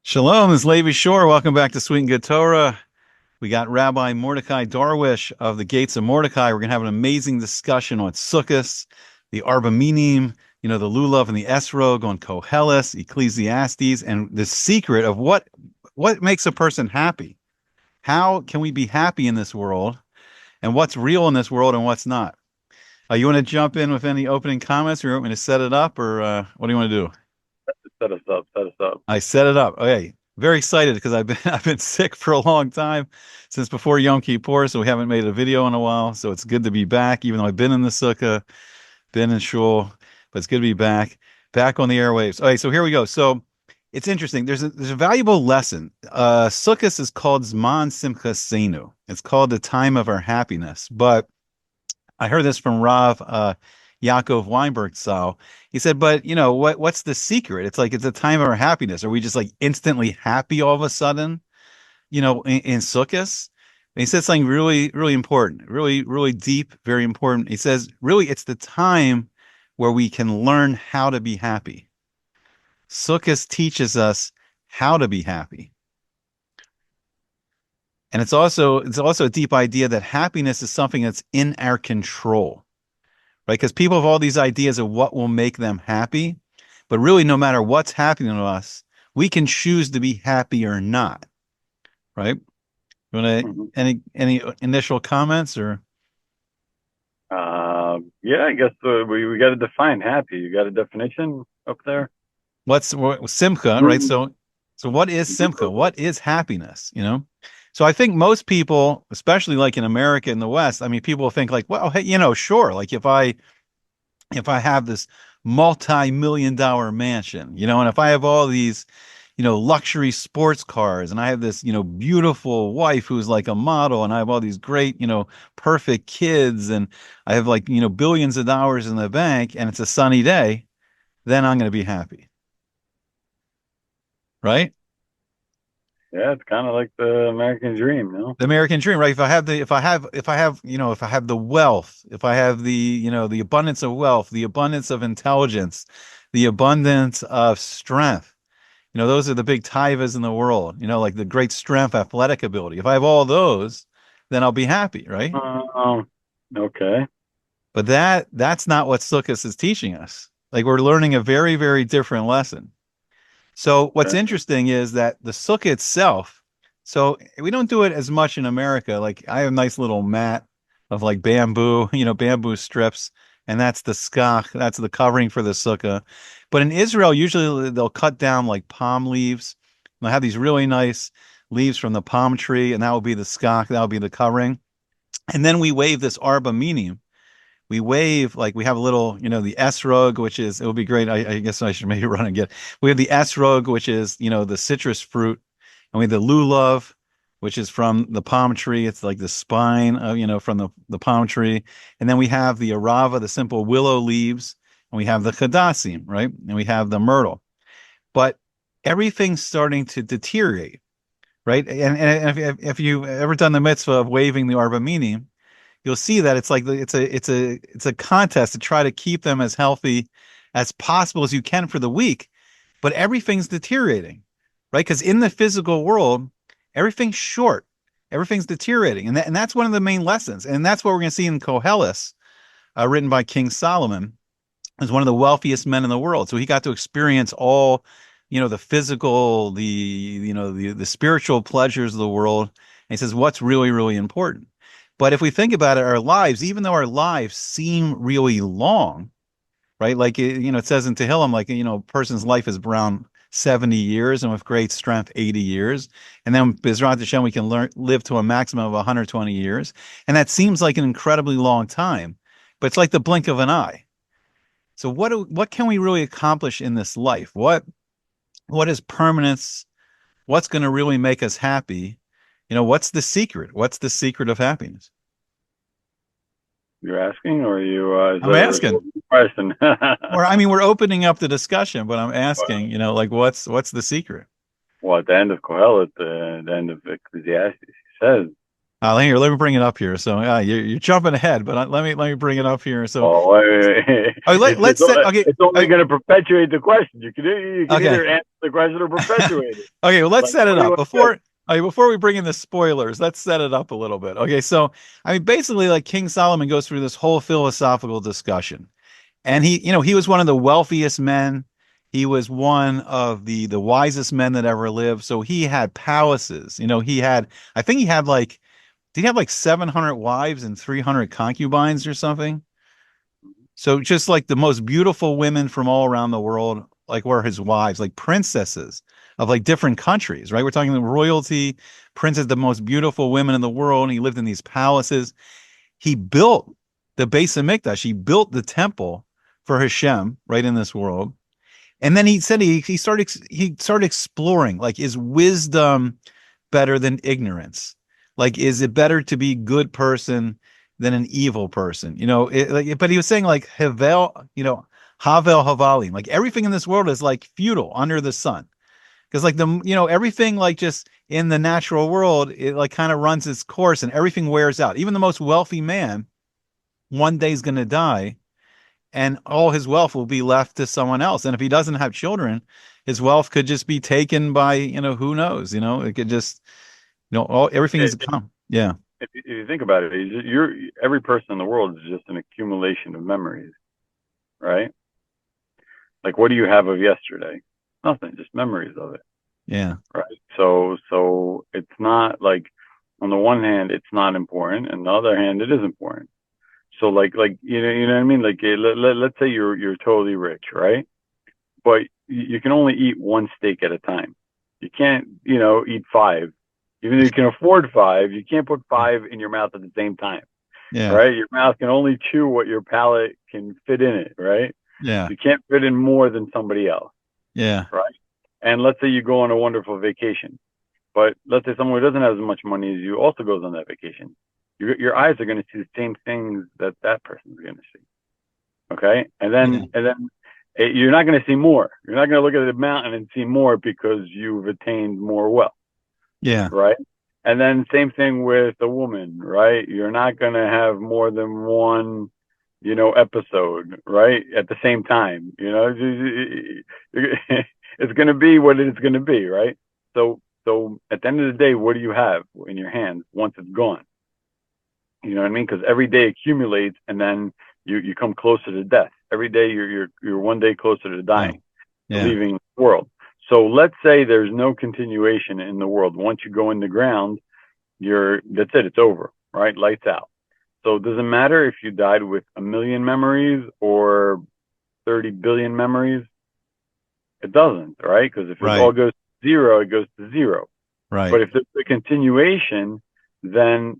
Shalom, this is Levi Shore. Welcome back to Sweet and Good Torah. We got Rabbi Mordecai Darwish of the Gates of Mordecai. We're going to have an amazing discussion on Sukkot, the Arba Minim, the Lulav and the Esrog, on Koheles, Ecclesiastes, and the secret of what makes a person happy. How can we be happy in this world, and what's real in this world and what's not? You want to jump in with any opening comments, or you want me to set it up, or what do you want to do? Set us up. Set us up. I set it up. Okay. Very excited because I've been I've been sick for a long time since before Yom Kippur, so we haven't made a video in a while. So it's good to be back, even though I've been in the sukkah, been in shul, but it's good to be back on the airwaves. Okay, so here we go. So it's interesting. There's a valuable lesson. Sukkot is called Zman Simchasenu. It's called the time of our happiness. But I heard this from Rav Yaakov Weinberg Sal. He said, but what's the secret? It's like it's a time of our happiness. Are we just like instantly happy all of a sudden, in Sukkot? And he said something really, really important, really, really deep, very important. He says, really, it's the time where we can learn how to be happy. Sukkot teaches us how to be happy. And it's also a deep idea that happiness is something that's in our control, right? Because people have all these ideas of what will make them happy, but really, no matter what's happening to us, we can choose to be happy or not, right? You want to Mhm. any initial comments or Yeah, I guess we got to define happy. You got a definition up there? what simcha, right? Mm. So what is simcha? What is happiness? So I think most people, especially like in America in the West, I mean, people think like, well, hey, sure, like if I have this multi-million dollar mansion, and if I have all these, luxury sports cars, and I have this, beautiful wife who's like a model, and I have all these great, perfect kids, and I have like, billions of dollars in the bank, and it's a sunny day, then I'm going to be happy, right? Yeah, it's kind of like the American dream, you know? The American dream, right? If I have the wealth, if I have the abundance of wealth, the abundance of intelligence, the abundance of strength, those are the big taivas in the world, like the great strength, athletic ability. If I have all those, then I'll be happy, right? Um, okay. But that's not what Sukkot is teaching us. Like we're learning a very, very different lesson. So what's Okay. interesting is that the sukkah itself, so we don't do it as much in America. Like I have a nice little mat of like bamboo, bamboo strips, and that's the skach, that's the covering for the sukkah. But in Israel, usually they'll cut down like palm leaves. They'll have these really nice leaves from the palm tree, and that will be the skach, that will be the covering. And then we wave this arba minim, we wave like we have a little, the esrog, which is it would be great. I guess I should maybe run and get. We have the esrog, which is the citrus fruit, and we have the lulav, which is from the palm tree. It's like the spine of from the palm tree, and then we have the arava, the simple willow leaves, and we have the chadassim, right, and we have the myrtle. But everything's starting to deteriorate, right? And if you've ever done the mitzvah of waving the arba minim, you'll see that it's like it's a contest to try to keep them as healthy as possible as you can for the week, but everything's deteriorating, right? Because in the physical world, everything's short, everything's deteriorating, and that's one of the main lessons, and that's what we're going to see in Koheles, written by King Solomon, is one of the wealthiest men in the world. So he got to experience all, the physical, the spiritual pleasures of the world. And he says, what's really, really important? But if we think about it, our lives, even though our lives seem really long, right? Like, it says in Tehillim, like, a person's life is around 70 years and with great strength, 80 years. And then Bezrat Hashem, we can live to a maximum of 120 years. And that seems like an incredibly long time, but it's like the blink of an eye. So what can we really accomplish in this life? What is permanence? What's going to really make us happy? What's the secret? What's the secret of happiness? You're asking, or is I'm that asking. a question? Or I mean, we're opening up the discussion, but I'm asking, like what's the secret? Well, at the end of Kohelet, the end of Ecclesiastes, he says, Let me bring it up here. So you're jumping ahead, but let me bring it up here. So Oh, let's set okay. it's only I, going to perpetuate the question. You can okay. either answer the question or perpetuate it. Okay, well, let's Like, set it what do you up want to say? before we bring in the spoilers. Let's set it up a little bit. Okay, so I mean, basically, like King Solomon goes through this whole philosophical discussion, and he was one of the wealthiest men. He was one of the wisest men that ever lived. So he had palaces. I think he had like, did he have like 700 wives and 300 concubines or something? So just like the most beautiful women from all around the world, like were his wives, like princesses of like different countries, right? We're talking the royalty, princes, the most beautiful women in the world. And he lived in these palaces. He built the Beis Hamikdash. He built the temple for Hashem, right in this world. And then he said he started exploring, like, is wisdom better than ignorance? Like, is it better to be a good person than an evil person? But he was saying like Havel Havalim, like everything in this world is like futile under the sun. Because like everything like just in the natural world, it like kind of runs its course and everything wears out. Even the most wealthy man one day is going to die and all his wealth will be left to someone else. And if he doesn't have children, his wealth could just be taken by, who knows, it could just, everything is come. Yeah. If you think about it, every person in the world is just an accumulation of memories, right? Like, what do you have of yesterday? Nothing, just memories of it, Yeah. right? So it's not like, on the one hand, it's not important, and on the other hand, it is important. So like you know what I mean? Like, let's say you're totally rich, right? But you can only eat one steak at a time. You can't, eat five. Even though you can afford five, you can't put five in your mouth at the same time, Yeah. right? Your mouth can only chew what your palate can fit in it, right? Yeah. You can't fit in more than somebody else, Yeah. right? And let's say you go on a wonderful vacation, but let's say someone who doesn't have as much money as you also goes on that vacation. Your eyes are going to see the same things that that person's going to see. Okay, Yeah. you're not going to see more. You're not going to look at the mountain and see more because you've attained more wealth, Yeah. right? And then same thing with a woman, right? You're not going to have more than one, episode, right? At the same time, it's going to be what it's going to be, right? So at the end of the day, what do you have in your hands once it's gone? You know what I mean? Because every day accumulates, and then you come closer to death. Every day you're one day closer to Yeah. dying, to Yeah. leaving the world. So let's say there's no continuation in the world. Once you go in the ground, that's it. It's over, right? Lights out. So it doesn't matter if you died with 1 million memories or 30 billion memories. It doesn't, right? Because if it all Right. goes to zero, it goes to zero. But Right. if there's a continuation, then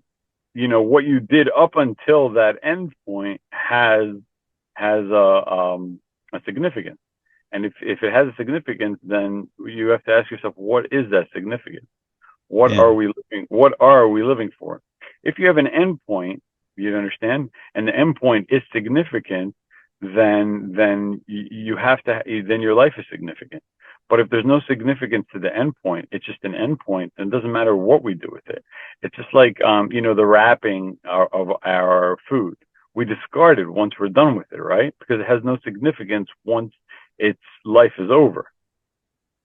what you did up until that end point has a significance. And if it has a significance, then you have to ask yourself, what is that significance? Yeah. What are we living for? If you have an end point, you understand, and the end point is significant, then you have to then your life is significant. But if there's no significance to the end point, it's just an end point, and it doesn't matter what we do with it. It's just like the wrapping of our food. We discard it once we're done with it, right? Because it has no significance once its life is over,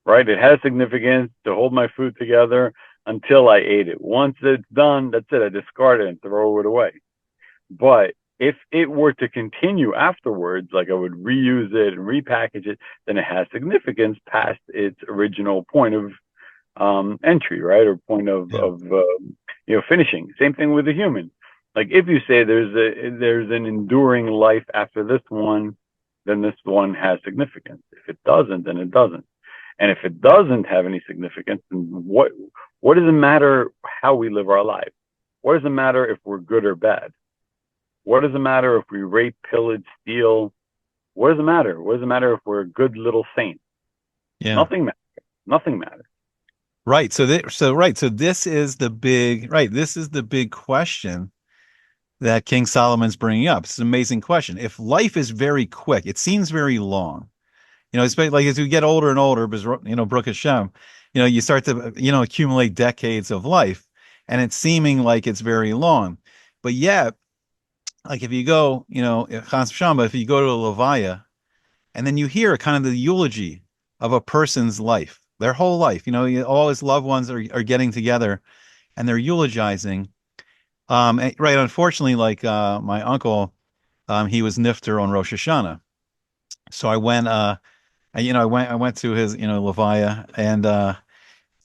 right? It has significance to hold my food together until I ate it. Once it's done, that's it. I discard it and throw it away. But if it were to continue afterwards, like I would reuse it and repackage it, then it has significance past its original point of entry, right? Or point Yeah. of finishing. Same thing with a human. Like, if you say there's an enduring life after this one, then this one has significance. If it doesn't, then it doesn't. And if it doesn't have any significance, then what does it matter how we live our lives? What does it matter if we're good or bad? What does it matter if we rape, pillage, steal? What does it matter? What does it matter if we're a good little saint? Yeah. Nothing matters. Nothing matters. Right. So this is the big, right. This is the big question that King Solomon's bringing up. It's an amazing question. If life is very quick, it seems very long. It's like as we get older and older, because Baruch Hashem, you start to accumulate decades of life, and it's seeming like it's very long. But yet, like if you go, Chas V'Shalom, if you go to a Levaya and then you hear kind of the eulogy of a person's life, their whole life, all his loved ones are getting together and they're eulogizing. Right, unfortunately, like my uncle, he was nifter on Rosh Hashanah. So I went, I went to his, Levaya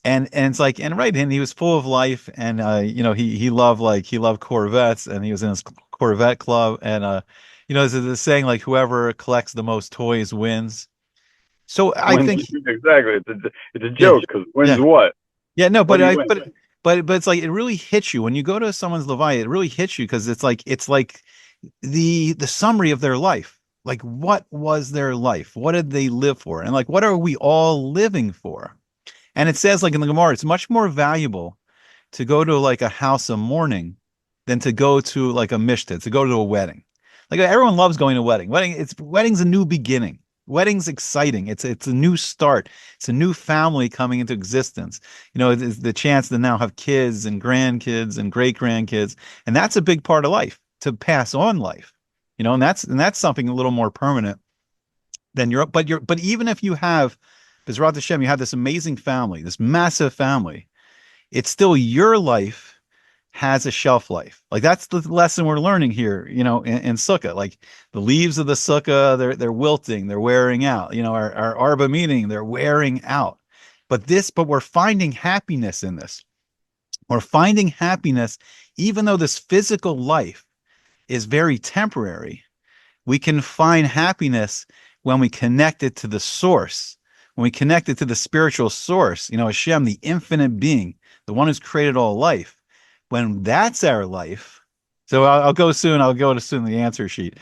and it's like, and right, and he was full of life, and he loved Corvettes, and he was in his Corvette club, and there's this saying like whoever collects the most toys wins. So I Wins think, exactly. It's a yeah, joke because wins yeah, what? yeah, no, What but do you I, win? but it's like it really hits you when you go to someone's Levi. It really hits you because it's like the summary of their life. Like, what was their life? What did they live for? And like, what are we all living for? And it says, like in the Gemara, it's much more valuable to go to like a house of mourning than to go to like a mishta, to go to a wedding. Like everyone loves going to a wedding. Wedding's a new beginning. Wedding's exciting. It's a new start. It's a new family coming into existence. It's the chance to now have kids and grandkids and great grandkids, and that's a big part of life, to pass on life. And that's something a little more permanent than but even if you have Bezrat Hashem, you have this amazing family, this massive family, it's still your life has a shelf life. Like that's the lesson we're learning here, in Sukkah. Like the leaves of the Sukkah, they're wilting, they're wearing out. Our Arba meeting, they're wearing out. But we're finding happiness in this. We're finding happiness, even though this physical life is very temporary. We can find happiness when we connect it to the source, when we connect it to the spiritual source, Hashem, the infinite being, the one who's created all life. When that's our life, so I'll go soon. I'll go to soon the answer sheet.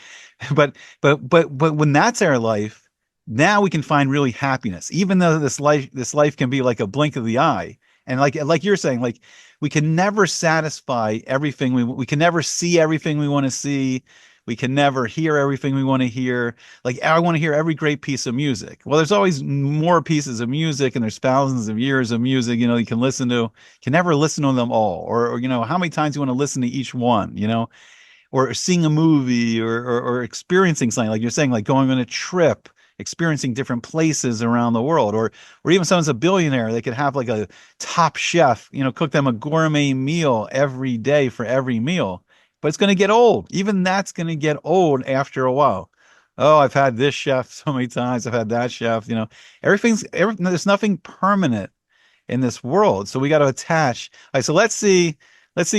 But when that's our life, now we can find really happiness, even though this life can be like a blink of the eye. And like you're saying, like we can never satisfy everything we can never see everything we want to see. We can never hear everything we want to hear. Like I want to hear every great piece of music. Well, there's always more pieces of music, and there's thousands of years of music. You can listen to. You can never listen to them all, or how many times you want to listen to each one. Or seeing a movie, or experiencing something like you're saying, like going on a trip, experiencing different places around the world, or even someone's a billionaire, they could have like a top chef, cook them a gourmet meal every day for every meal. But it's going to get old. Even that's going to get old after a while. Oh, I've had this chef so many times. I've had that chef. There's nothing permanent in this world. So we got to attach. All right, so let's see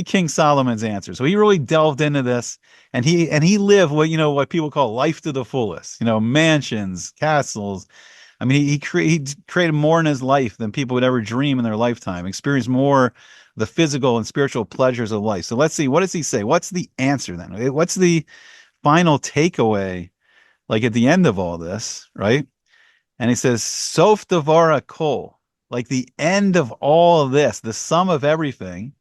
King Solomon's answer. So he really delved into this, and he lived what people call life to the fullest. Mansions, castles. I mean, he created more in his life than people would ever dream in their lifetime. Experienced more the physical and spiritual pleasures of life. So let's see, what does he say? What's the answer then? What's the final takeaway? Like at the end of all this, right? And he says, Sof Devara Kol, like the end of all of this, the sum of everything,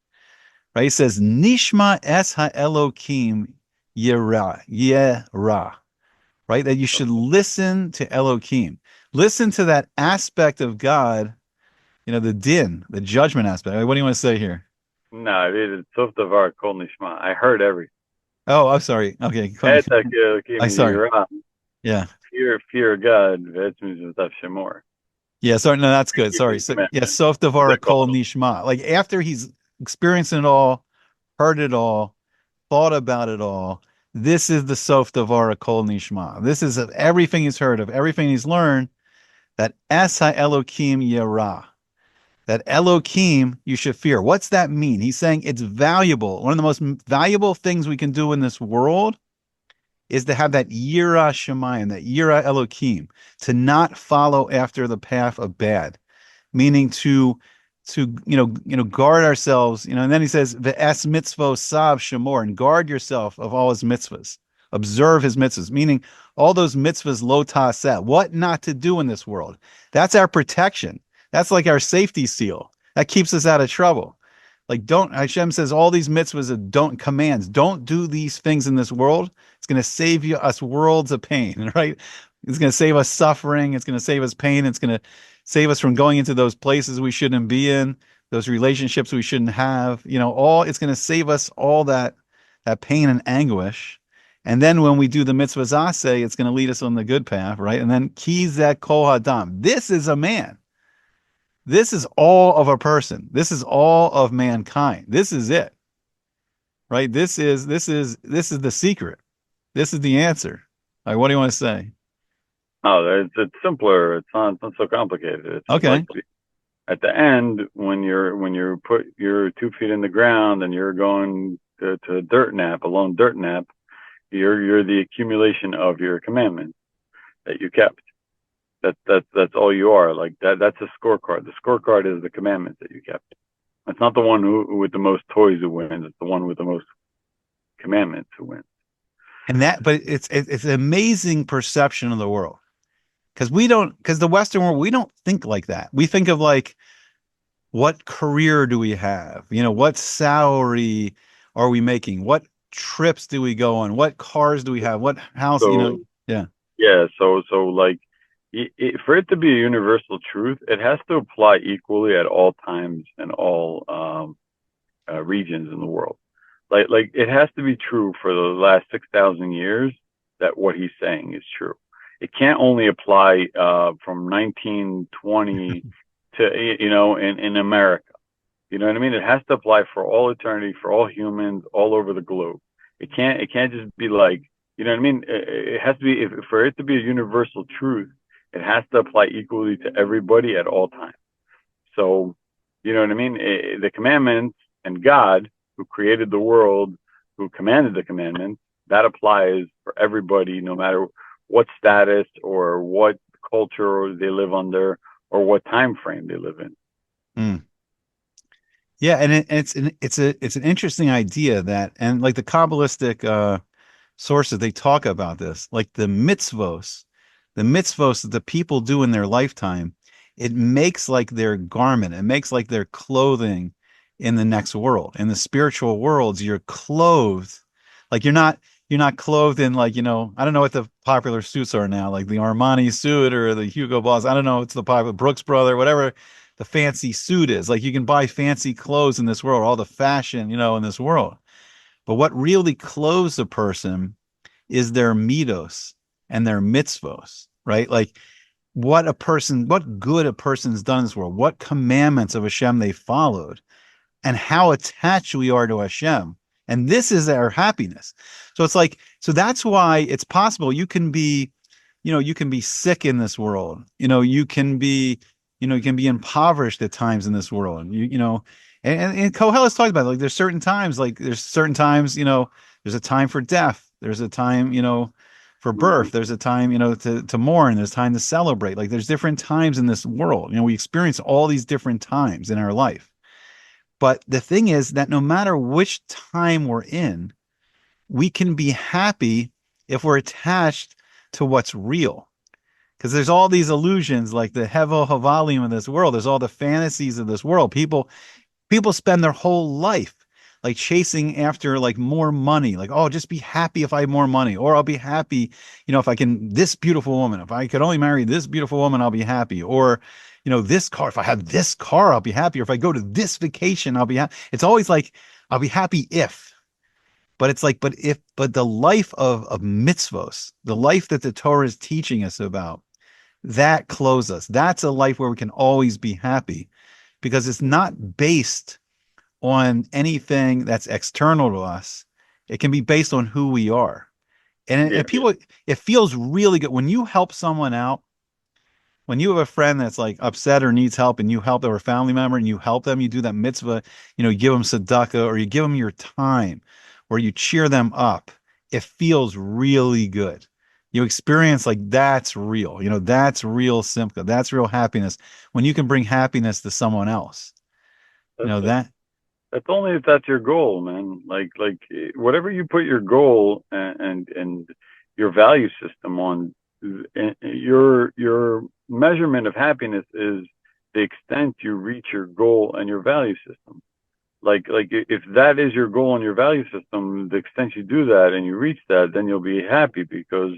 right? He says, Nishma es ha-Elokim yera, right? That you should listen to Elokim. Listen to that aspect of God, the din, the judgment aspect. What do you want to say here? No, it is Sof Davar Kol Nishma. I heard everything. Oh, I'm sorry. Okay. Etak I'm Elokim sorry. Yirah. Yeah. Fear of God. V'etzmi Zutav Shemor. Yeah, sorry. No, that's good. Sorry. Keeping So yeah, commandments. Sof Devara Kol Zekol. Nishma. Like after he's experiencing it all, heard it all, thought about it all. This is the Sof Devara Kol Nishma. This is of everything he's heard of, everything he's learned, that Es HaElokim Yerah, that Elokim you should fear. What's that mean? He's saying it's valuable. One of the most valuable things we can do in this world is to have that Yira Shemayim, that Yira Elokim, to not follow after the path of bad, meaning to guard ourselves, and then he says ve'es mitzvos sav shamor, and guard yourself of all his mitzvahs, observe his mitzvahs, meaning all those mitzvahs lo ta'aseh, what not to do in this world. That's our protection. That's like our safety seal. That keeps us out of trouble. Like don't Hashem says all these mitzvahs are don't commands. Don't do these things in this world. It's going to save us worlds of pain, right? It's going to save us suffering. It's going to save us pain. It's going to save us from going into those places we shouldn't be in. those relationships we shouldn't have, all it's going to save us all that pain and anguish. And then when we do the mitzvahs aseh, it's going to lead us on the good path, right? And then kizek kol hadam. This is a man. This is all of a person. This is all of mankind. This is it, right? This is the secret. This is the answer. Like, what do you want to say? Oh, it's simpler. It's not so complicated. It's like Okay. at the end when you put your 2 feet in the ground and you're going to a dirt nap, a lone dirt nap, you're the accumulation of your commandments that you kept. That's all you are. Like that's a scorecard. The scorecard is the commandments that you kept. It's not the one who with the most toys who wins. It's the one with the most commandments who wins. And but it's an amazing perception of the world because we don't, because the Western world, we don't think like that. We think of like, what career do we have? What salary are we making? What trips do we go on? What cars do we have? What house? So Yeah. yeah, so like for it to be a universal truth, it has to apply equally at all times and all regions in the world. Like it has to be true for the last 6,000 years that what he's saying is true. It can't only apply from 1920 to in America. You know what I mean? It has to apply for all eternity, for all humans, all over the globe. It can't just be like, you know what I mean? It has to be, for it to be a universal truth, it has to apply equally to everybody at all times. So, you know what I mean? The commandments and God, who created the world, who commanded the commandments, that applies for everybody, no matter what status or what culture they live under or what time frame they live in. Mm. Yeah, and it's an interesting idea that, and like the Kabbalistic sources, they talk about this, like the mitzvos that the people do in their lifetime. It makes like their garment, it makes like their clothing in the next world. In the spiritual worlds, you're clothed, like you're not clothed in, like, I don't know what the popular suits are now, like the Armani suit or the Hugo Boss. I don't know. It's the popular Brooks Brother, whatever the fancy suit is. Like, you can buy fancy clothes in this world, all the fashion, in this world. But what really clothes a person is their mitos and their mitzvos, right? Like, what good a person's done in this world, what commandments of Hashem they followed, and how attached we are to Hashem. And this is our happiness. So it's like, so that's why it's possible you can be sick in this world. You can be impoverished at times in this world. And Koheles talked about it. Like, there's certain times, there's a time for death. There's a time, for birth. There's a time, to mourn. There's time to celebrate. Like, there's different times in this world. We experience all these different times in our life. But the thing is that no matter which time we're in, we can be happy if we're attached to what's real. Because there's all these illusions, like the Hevel Havalim of this world. There's all the fantasies of this world. People spend their whole life like chasing after like more money. Like, oh, just be happy if I have more money, or I'll be happy, if I can, this beautiful woman. If I could only marry this beautiful woman, I'll be happy. Or, this car. If I have this car, I'll be happy. Or if I go to this vacation, I'll be happy. It's always like, I'll be happy if. But it's like, but the life of mitzvos, the life that the Torah is teaching us about, that clothes us. That's a life where we can always be happy, because it's not based on anything that's external to us. It can be based on who we are. And Yeah, it feels really good when you help someone out. When you have a friend that's like upset or needs help, and you help, or a family member, and you help them, you do that mitzvah, you give them tzedakah, or you give them your time, or you cheer them up. It feels really good. You experience like, that's real. That's real simcha. That's real happiness. When you can bring happiness to someone else, that's it. that. That's only if that's your goal, man. Like whatever you put your goal and your value system on, your measurement of happiness is the extent you reach your goal and your value system. Like if that is your goal and your value system, the extent you do that and you reach that, then you'll be happy, because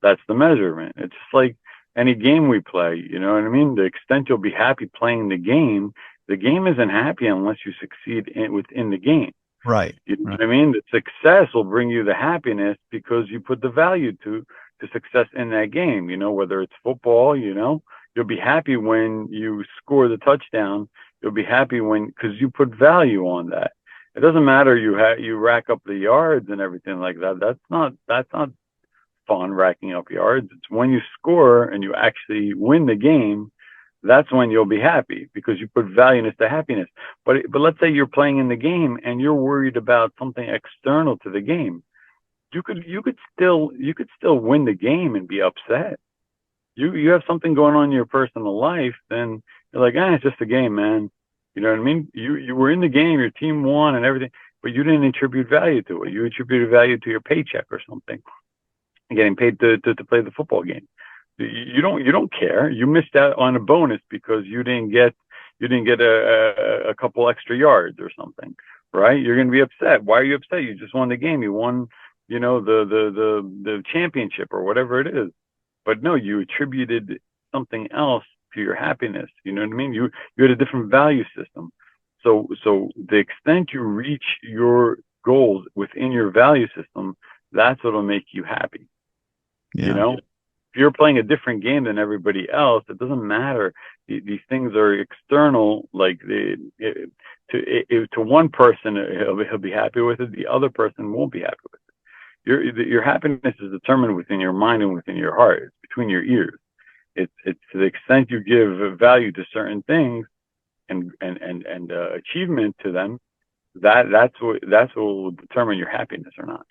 that's the measurement. It's just like any game we play, you know what I mean? The extent you'll be happy playing the game The game isn't happy unless you succeed within the game. Right. You know Right. what I mean? The success will bring you the happiness because you put the value to success in that game. Whether it's football, you'll be happy when you score the touchdown. You'll be happy when because you put value on that. It doesn't matter you rack up the yards and everything like that. That's not fun racking up yards. It's when you score and you actually win the game, that's when you'll be happy because you put valueness to happiness. But let's say you're playing in the game and you're worried about something external to the game. You could still win the game and be upset. You have something going on in your personal life, then you're like, it's just a game, man. You know what I mean? You were in the game, your team won and everything, but you didn't attribute value to it. You attributed value to your paycheck or something, getting paid to play the football game. You don't care. You missed out on a bonus because you didn't get a couple extra yards or something, right? You're going to be upset. Why are you upset? You just won the game. You won, the championship or whatever it is. But no, you attributed something else to your happiness. You know what I mean? You had a different value system. So the extent you reach your goals within your value system, that's what'll make you happy. You Yeah. know, if you're playing a different game than everybody else, it doesn't matter. These things are external. Like to one person, he'll be happy with it. The other person won't be happy with it. Your happiness is determined within your mind and within your heart. It's between your ears. It's to the extent you give value to certain things and achievement to them. That's what will determine your happiness or not.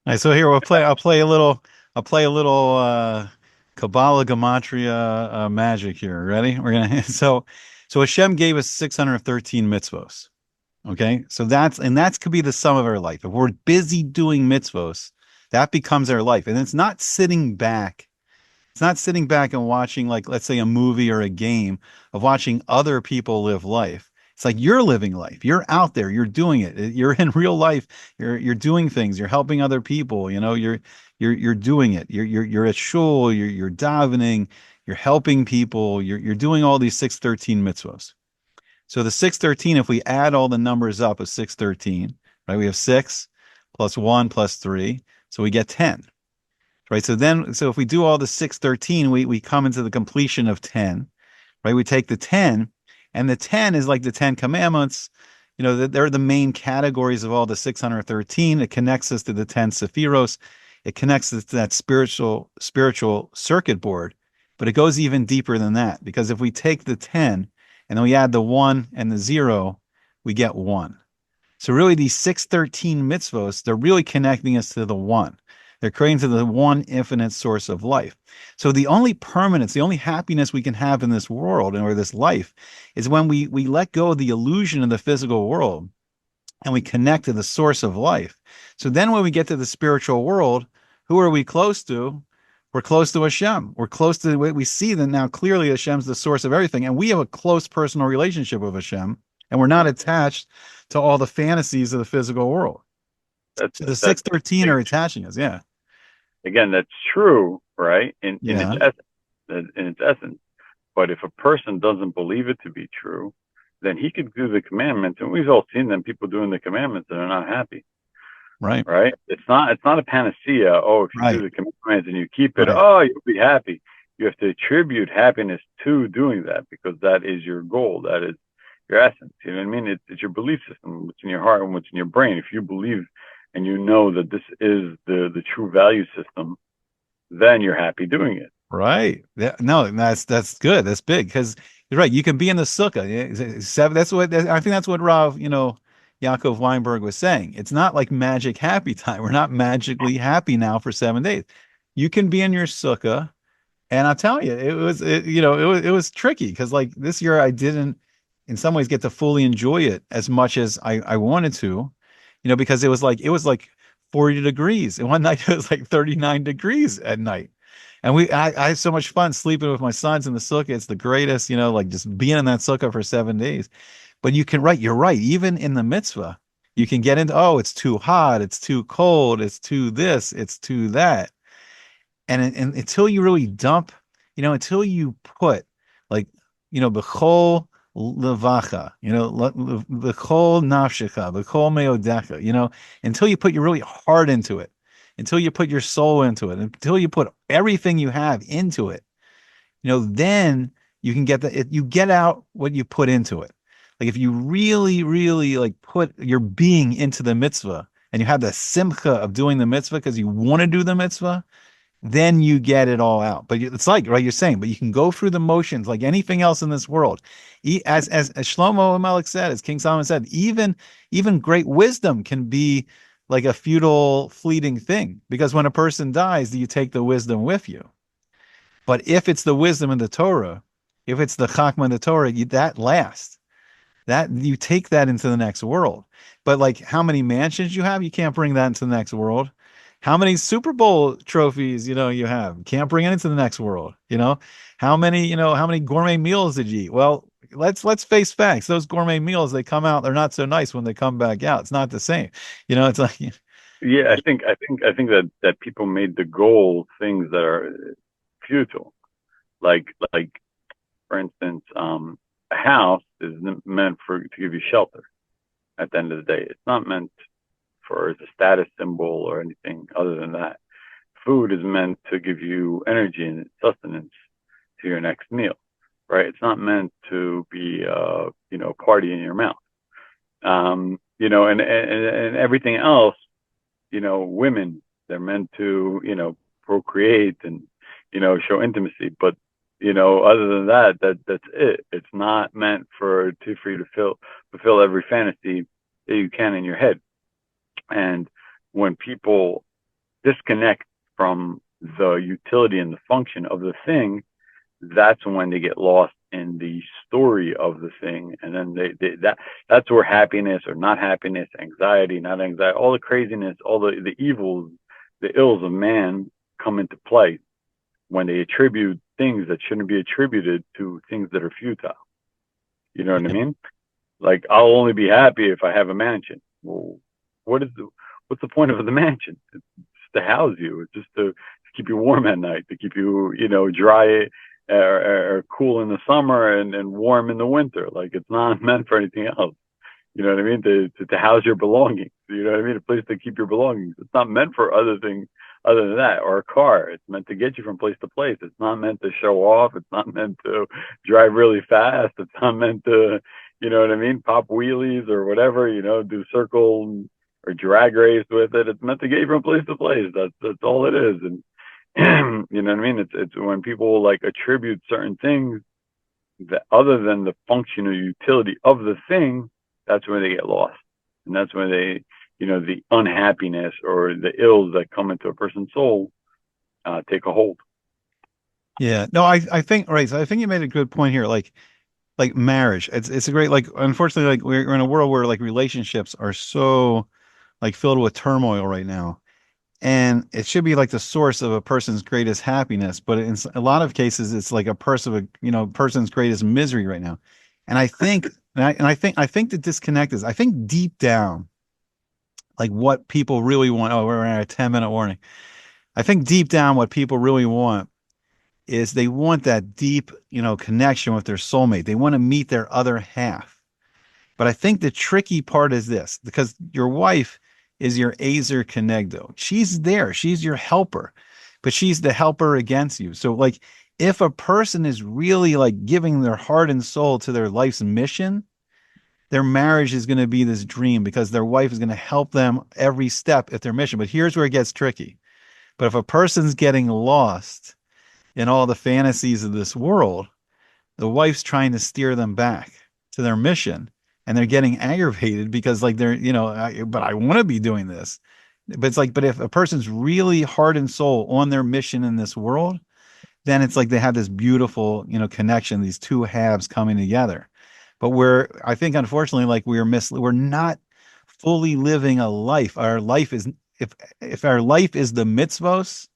All right, so here I'll play a little Kabbalah Gematria magic here. Ready? We're gonna so Hashem gave us 613 mitzvos. Okay. So that's could be the sum of our life. If we're busy doing mitzvos, that becomes our life. And it's not sitting back and watching, like, let's say, a movie or a game of watching other people live life. It's like you're living life. You're out there. You're doing it. You're in real life. You're doing things. You're helping other people. You're doing it. You're at shul. You're davening. You're helping people. You're doing all these 613 mitzvahs. So the 613, if we add all the numbers up of 613, right? We have 6 plus 1 plus 3, so we get 10. Right. So if we do all the 613, we come into the completion of 10, right? We take the 10, and the 10 is like the 10 commandments. They're the main categories of all the 613. It connects us to the 10 sephiros. It connects us to that spiritual circuit board, but it goes even deeper than that, because if we take the 10 and then we add the 1 and the 0, we get 1. So really these 613 mitzvos, they're really connecting us to the 1. They're creating to the one infinite source of life. So the only permanence, the only happiness we can have in this world or this life is when we let go of the illusion of the physical world and we connect to the source of life. So then when we get to the spiritual world, who are we close to? We're close to Hashem. We're close to, we see that now clearly Hashem's the source of everything. And we have a close personal relationship with Hashem, and we're not attached to all the fantasies of the physical world. That So the that 613 are attaching us. Yeah. again, that's true, right? In its Yeah. essence. But if a person doesn't believe it to be true, then he could do the commandments, and we've all seen them people doing the commandments that are not happy, Right. right? It's not a panacea. Oh, if you do Right. the commandments and you keep it, Right. oh, you'll be happy. You have to attribute happiness to doing that because that is your goal. That is your essence. You know what I mean? It's your belief system, what's in your heart and what's in your brain. If you believe and you know that this is the true value system, then you're happy doing it. Right. Yeah, no, that's good. That's big because you're right. You can be in the sukkah. Seven. I think that's what Rav, Yaakov Weinberg was saying. It's not like magic happy time. We're not magically happy now for 7 days. You can be in your sukkah, and I'll tell you, it was tricky because like this year I didn't, in some ways, get to fully enjoy it as much as I wanted to, because it was like 40 degrees, and one night it was like 39 degrees at night. And I had so much fun sleeping with my sons in the sukkah. It's the greatest, like just being in that sukkah for 7 days. But you're right. Even in the mitzvah, you can get into, oh, it's too hot, it's too cold, it's too this, it's too that. And until you really dump, until you put like, bechol levacha, the kol nafshecha, the kol meodecha, until you put your really heart into it, until you put your soul into it, until you put everything you have into it, then you can you get out what you put into it. Like if you really, really like put your being into the mitzvah and you have the simcha of doing the mitzvah because you want to do the mitzvah, then you get it all out. But it's like, right, you're saying, but you can go through the motions like anything else in this world. As Shlomo Melech said, as King Solomon said, even great wisdom can be like a futile, fleeting thing because when a person dies, you take the wisdom with you. But if it's the wisdom in the Torah, if it's the Chachma in the Torah, that lasts. That you take that into the next world. But like how many mansions you have, you can't bring that into the next world. How many Super Bowl trophies, you have, you can't bring it into the next world. How many gourmet meals did you eat? Well, let's face facts. Those gourmet meals, they come out, they're not so nice when they come back out. It's not the same. It's like Yeah, I think that people made the goal things that are futile. Like for instance, a house is meant for to give you shelter. At the end of the day, it's not meant for as a status symbol or anything other than that. Food is meant to give you energy and sustenance to your next meal, right? It's not meant to be, party in your mouth. And everything else, women, they're meant to, procreate and, show intimacy. But, other than that, that's it. It's not meant for you to fulfill every fantasy that you can in your head. And when people disconnect from the utility and the function of the thing, that's when they get lost in the story of the thing, and then that's where happiness or not happiness, anxiety, not anxiety, all the craziness, all the evils, the ills of man come into play when they attribute things that shouldn't be attributed to things that are futile. You know what I mean? Like I'll only be happy if I have a mansion. Well, what is the what's the point of the mansion? It's just to house you. It's just to keep you warm at night, to keep you, dry or cool in the summer and warm in the winter. Like it's not meant for anything else. You know what I mean? To house your belongings. You know what I mean? A place to keep your belongings. It's not meant for other things other than that. Or a car. It's meant to get you from place to place. It's not meant to show off. It's not meant to drive really fast. It's not meant to, you know what I mean? Pop wheelies or whatever, do circle or drag race with it. It's meant to get you from place to place. That's all it is. And you know what I mean? It's when people like attribute certain things that other than the function or utility of the thing, that's when they get lost. And that's when the unhappiness or the ills that come into a person's soul take a hold. yeah. No, I think right. So I think you made a good point here. Like marriage. It's a great like unfortunately like we're in a world where like relationships are so like filled with turmoil right now. And it should be like the source of a person's greatest happiness, but in a lot of cases it's like a person's greatest misery right now. And I think and I think the disconnect is I think deep down like what people really want. Oh, we're at a 10-minute warning. I think deep down what people really want is they want that deep, connection with their soulmate. They want to meet their other half. But I think the tricky part is this, because your wife is your Azer Kenegdo. She's there. She's your helper, but she's the helper against you. So like if a person is really like giving their heart and soul to their life's mission, their marriage is going to be this dream because their wife is going to help them every step at their mission. But here's where it gets tricky. But if a person's getting lost in all the fantasies of this world, the wife's trying to steer them back to their mission and they're getting aggravated because like but I want to be doing this. But it's like, but if a person's really heart and soul on their mission in this world, then it's like they have this beautiful, connection, these two halves coming together. But I think unfortunately, like we're not fully living a life. Our life is, if our life is the mitzvos,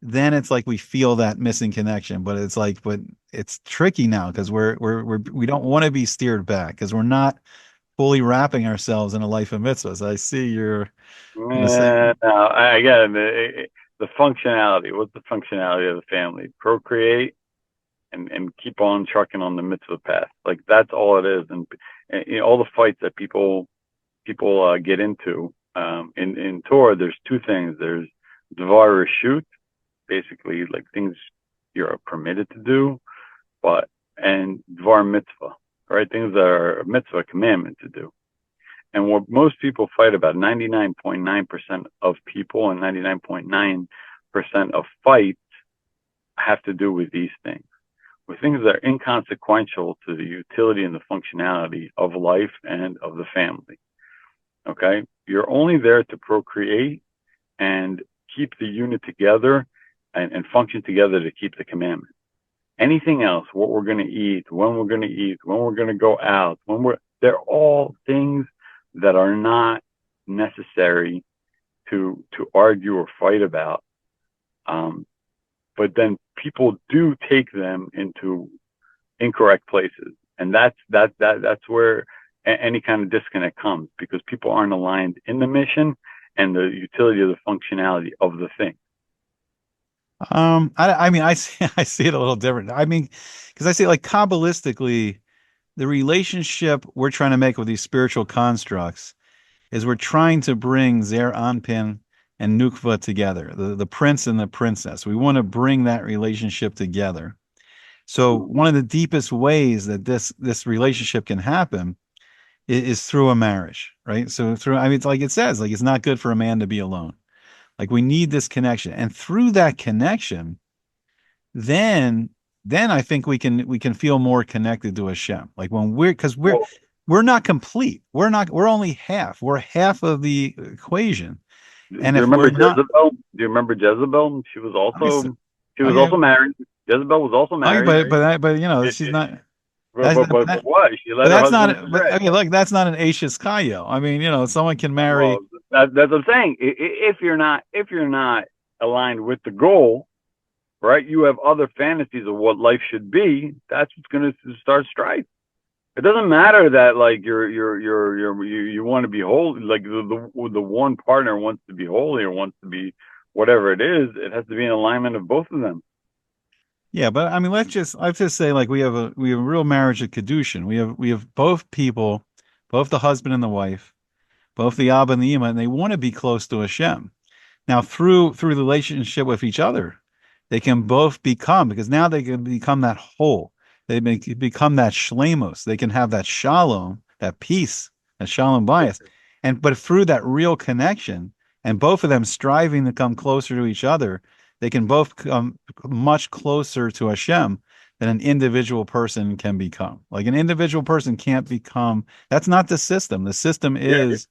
then it's like we feel that missing connection. But it's like, but it's tricky now because we don't want to be steered back because we're not fully wrapping ourselves in a life of mitzvahs. I see you're in the same. No, again, the functionality. What's the functionality of the family? Procreate, and keep on trucking on the mitzvah path. Like that's all it is. And you know, all the fights that people get into in Torah, there's two things. There's Dvar Reshut, basically like things you're permitted to do, but and Dvar Mitzvah, right? Things that are a mitzvah, commandment to do. And what most people fight about, 99.9% of people and 99.9% of fights have to do with these things, with things that are inconsequential to the utility and the functionality of life and of the family. Okay? You're only there to procreate and keep the unit together and function together to keep the commandment. Anything else, what we're going to eat, when we're going to eat, when we're going to go out, they're all things that are not necessary to argue or fight about. But then people do take them into incorrect places, and that's where any kind of disconnect comes, because people aren't aligned in the mission and the utility of the functionality of the thing. I mean, I see, I see it a little different. I mean, because I see like Kabbalistically, the relationship we're trying to make with these spiritual constructs is we're trying to bring Zer Anpin and Nukva together, the prince and the princess. We want to bring that relationship together. So one of the deepest ways that this relationship can happen is through a marriage, right? So through, I mean, it's like it says, like it's not good for a man to be alone. Like we need this connection, and through that connection, then then I think we can feel more connected to Hashem. Like when we're because we're Well, we're not complete. We're only half. We're half of the equation. do And you if remember we're not, Jezebel? Do you remember Jezebel? I said, She oh was yeah, also married. Jezebel was also oh yeah, married. but It, she's it, not. That's but what? She but led her that's husband not. But astray. okay, look, that's not an Ashes Kayo. I mean, someone can marry. Well, that's what I'm saying. If you're not aligned with the goal, right? You have other fantasies of what life should be. That's what's going to start strife. It doesn't matter that like you want to be holy. Like the one partner wants to be holy or wants to be whatever it is. It has to be in alignment of both of them. Yeah, but I mean, let's just say like we have a real marriage of kedushin. We have both people, both the husband and the wife, both the Abba and the Ima, and they want to be close to Hashem. Now, through the relationship with each other, they can both become, because now they can become that whole. Become that shlemos. They can have that shalom, that peace, that shalom bias. And but through that real connection, and both of them striving to come closer to each other, they can both come much closer to Hashem than an individual person can become. Like an individual person can't become, that's not the system. The system Yeah, is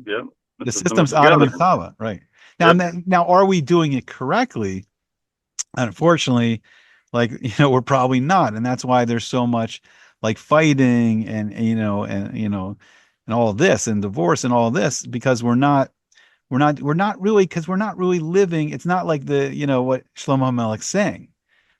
yeah. The the system is system's Adam and together. Chava, right? Yep. Now, are we doing it correctly? Unfortunately, like we're probably not, and that's why there's so much like fighting and all of this and divorce and all of this because we're not really because we're not really living. It's not like what Shlomo Melech's saying.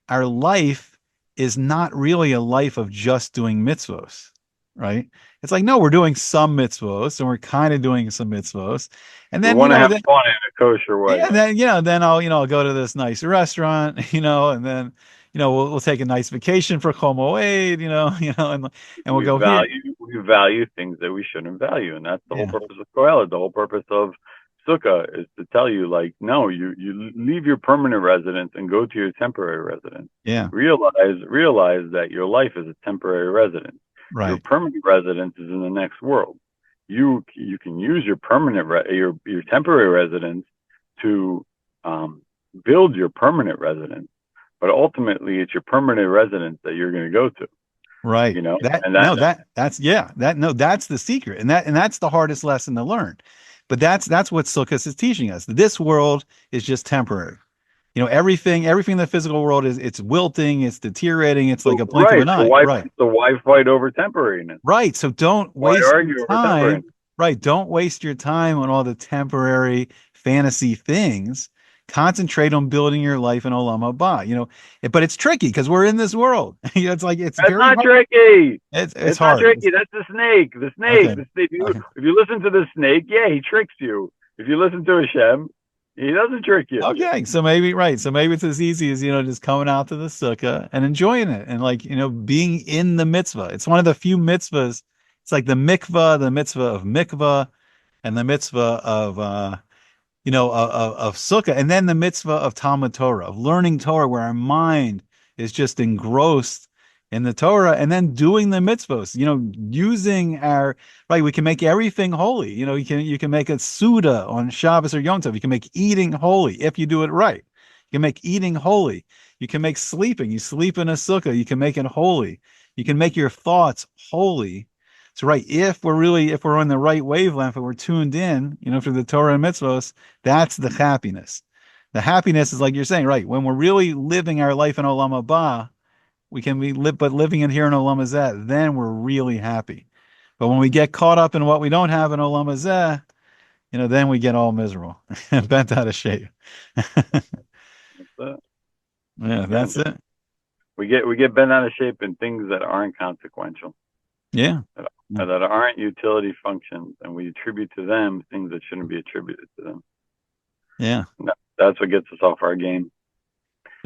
Our life is not really a life of just doing mitzvos, right? It's like, no, we're doing some mitzvos and we're kind of doing some mitzvos. And We then, want to have fun in a kosher way. yeah, then I'll go to this nice restaurant, and then, we'll take a nice vacation for Chomo and we'll We go here. value things that we shouldn't value, and that's the whole Yeah. purpose of Kohelet. The whole purpose of Sukkah is to tell you, like, no, you leave your permanent residence and go to your temporary residence. Yeah. Realize that your life is a temporary residence. Your Right. permanent residence is in the next world. You can use your your temporary residence to build your permanent residence, but ultimately it's your permanent residence that you're going to go to. Right. You know, That and that no, that's yeah. That no, that's the secret. And that's the hardest lesson to learn. But that's what Sukkot is teaching us. This world is just temporary. Everything in the physical world it's wilting, it's deteriorating, it's like so a blink of right. an So eye. why Right. so why fight over temporariness? Right. So don't Why waste your argue over time. temporariness? Right. Don't waste your time on all the temporary fantasy things. Concentrate on building your life in Olam Haba. But it's tricky because we're in this world. It's like it's That's very not hard. tricky. It's It's not hard. tricky. That's the snake. Okay. If you Okay. if you listen to the snake, yeah, he tricks you. If you listen to Hashem, He doesn't trick you. Okay, so maybe right. So maybe it's as easy as, just coming out to the sukkah and enjoying it and like, being in the mitzvah. It's one of the few mitzvahs. It's like the mitzvah of mikvah, and the mitzvah of of sukkah, and then the mitzvah of Talmud Torah, of learning Torah, where our mind is just engrossed in the Torah, and then doing the mitzvahs, using our right. We can make everything holy. You can make a Suda on Shabbos or Yom Tov. You can make eating holy if you do it right. You can make eating holy. You can make sleeping. You sleep in a sukkah. You can make it holy. You can make your thoughts holy. So right, if we're on the right wavelength and we're tuned in, for the Torah and mitzvahs, that's the happiness. The happiness is like you're saying, right? When we're really living our life in Olam Haba, we can be live, but living in here in Olam Hazeh, then we're really happy. But when we get caught up in what we don't have in Olam Hazeh, then we get all miserable, bent out of shape. But Yeah, again, that's it. we get bent out of shape in things that aren't consequential, Yeah, that aren't utility functions, and we attribute to them things that shouldn't be attributed to them. yeah. That's what gets us off our game.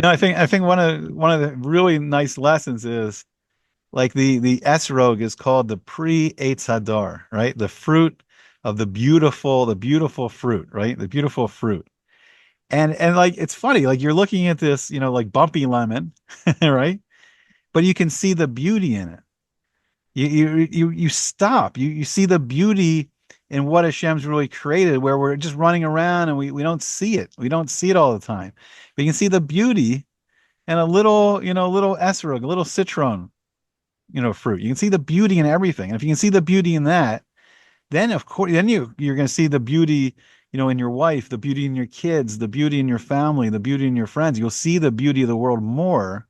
I think one of the really nice lessons is like the esrog is called the pre-Eitz Hadar, right? The fruit of the beautiful fruit, right? The beautiful fruit. And like it's funny, like you're looking at this, like bumpy lemon, right? But you can see the beauty in it. You stop. You see the beauty in what Hashem's really created, where we're just running around and we don't see it. We don't see it all the time. But you can see the beauty and a little esrog, a little citron, fruit. You can see the beauty in everything. And if you can see the beauty in that, then of course, then you're going to see the beauty, in your wife, the beauty in your kids, the beauty in your family, the beauty in your friends. You'll see the beauty of the world more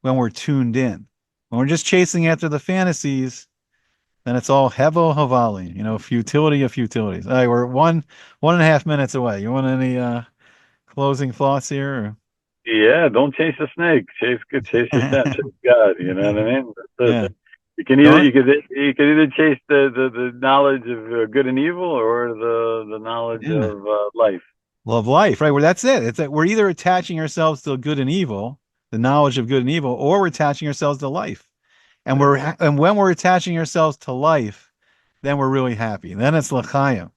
when we're tuned in. When we're just chasing after the fantasies, then it's all hevel havali, futility of futilities. All right, we're 1.5 minutes away. You want any closing thoughts here? Yeah, don't chase a snake. Chase Hashem. Chase God. You know what I mean? That's it. Yeah. You can either Don't you can either chase the knowledge of good and evil, or the knowledge yeah. of life. Love life, right? Well, that's it. It's that we're either attaching ourselves to good and evil, the knowledge of good and evil, or we're attaching ourselves to life. And Yeah. when we're attaching ourselves to life, then we're really happy. Then it's l'chaim.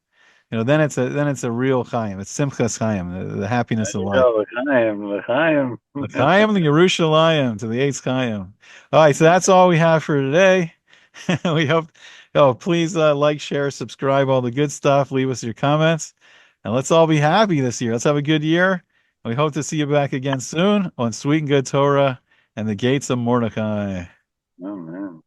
Then it's a real chaim. It's simchas chaim, the happiness There of you life. go. L'chaim, l'chaim. L'chaim, the Yerushalayim, to the eighth chaim. All right, so that's all we have for today. We hope. Oh, please like, share, subscribe, all the good stuff. Leave us your comments, and let's all be happy this year. Let's have a good year. We hope to see you back again soon on Sweet and Good Torah and the Gates of Mordecai. Oh man.